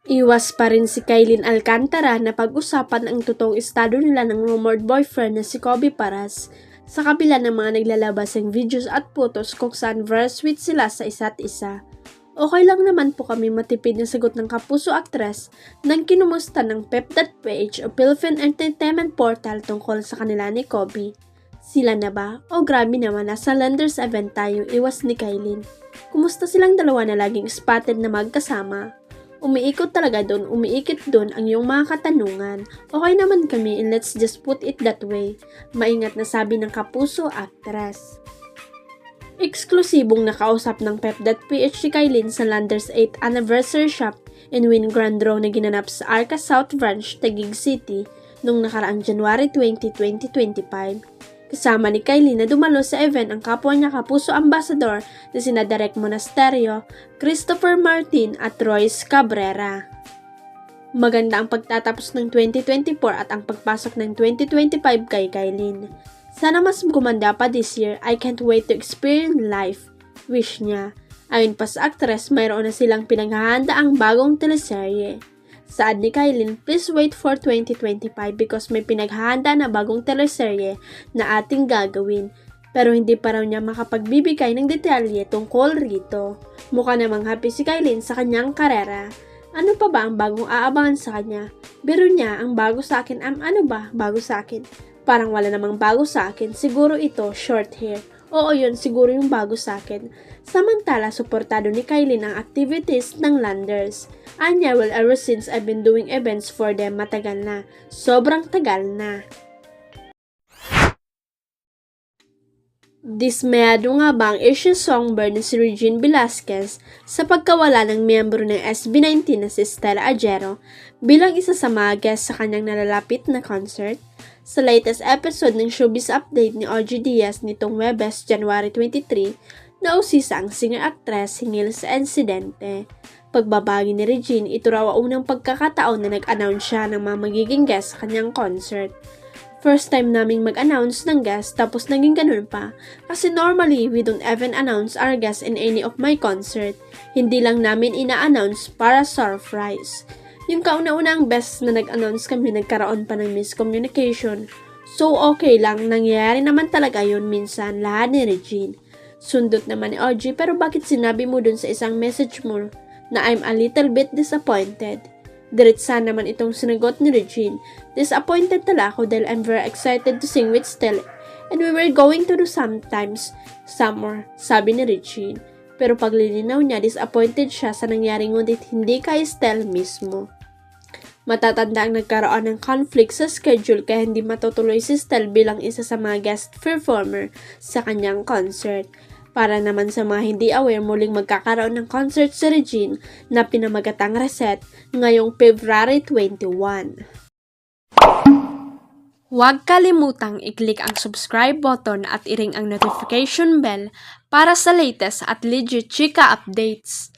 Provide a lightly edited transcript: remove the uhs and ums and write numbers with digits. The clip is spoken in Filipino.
Iwas pa rin si Kailin Alcantara na pag-usapan ang totoong estado nila ng rumored boyfriend na si Kobe Paras sa kabila ng mga naglalabasang videos at photos kung saan very sweet sila sa isa't isa. Okay lang naman po kami matipid na sagot ng kapuso actress nang kinumusta ng Pep.ph o Philippine Entertainment Portal tungkol sa kanila ni Kobe. Sila na ba? O grabe naman, nasa Landers event tayong iwas ni Kailin. Kumusta silang dalawa na laging spotted na magkasama? Umiikot talaga doon, umiikot doon ang iyong mga katanungan. Okay naman kami and let's just put it that way. Maingat na sabi ng kapuso actress. Eksklusibong nakausap ng Pep.ph si Kailin sa Landers 8th Anniversary Shop in Win Grand Row na ginanap sa Arca South Branch, Taguig City noong nakaraang January 20, 2025. Kasama ni Kailin na dumalo sa event ang kapwa niya kapuso ambassador na sina Derek Monasterio, Christopher Martin at Royce Cabrera. Maganda ang pagtatapos ng 2024 at ang pagpasok ng 2025 kay Kailin. Sana mas gumanda pa this year. I can't wait to experience life. Wish niya. Ayon pa sa actress, mayroon na silang pinaghahanda ang bagong teleserye. Saad ni Kailin, please wait for 2025 because may pinaghahanda na bagong teleserye na ating gagawin. Pero hindi pa raw niya makapagbibigay ng detalye tungkol rito. Mukha namang happy si Kailin sa kanyang karera. Ano pa ba ang bagong aabangan sa kanya? Biro niya, ang bago sa akin, ano ba bago sa akin? Parang wala namang bago sa akin, siguro ito, short hair. Oo yun, siguro yung bago sa akin. Samantala, suportado ni Kailin ang activities ng Landers. Anya, well, ever since I've been doing events for them, matagal na. Sobrang tagal na. Dismayado nga ba ang Asian songbird na si Regine Velasquez sa pagkawala ng miyembro ng SB19 na si Stella Ajero bilang isa sa mga guest sa kanyang nalalapit na concert? Sa latest episode ng Showbiz Update ni OG Diaz nitong Webes, January 23, nausisa ang singer-actress hingil sa insidente. Pagbabagi ni Regine, ito raw ang unang pagkakataon na nag-announce siya ng mga magiging guest sa kanyang concert. First time naming mag-announce ng guest tapos naging ganun pa. Kasi normally, we don't even announce our guests in any of my concert. Hindi lang namin ina-announce para surprise. Yung kauna-unang best na nag-announce kami, nagkaroon pa ng miscommunication. So okay lang, nangyayari naman talaga yun minsan, lahat ni Regine. Sundot naman ni OG, pero bakit sinabi mo dun sa isang message mo na I'm a little bit disappointed? Diretsa naman itong sinagot ni Regine. Disappointed tala ako dahil I'm very excited to sing with Stella and we were going to do summer, sabi ni Regine. Pero paglilinaw niya, disappointed siya sa nangyari ngunit hindi kay Stella mismo. Matatanda ang nagkaroon ng conflict sa schedule kaya hindi matutuloy si Stella bilang isa sa mga guest performer sa kanyang concert. Para naman sa mga hindi aware, muling magkakaroon ng concert si Regine na pinamagatang Reset ngayong February 21. Huwag kalimutang i-click ang subscribe button at i-ring ang notification bell para sa latest at legit chika updates.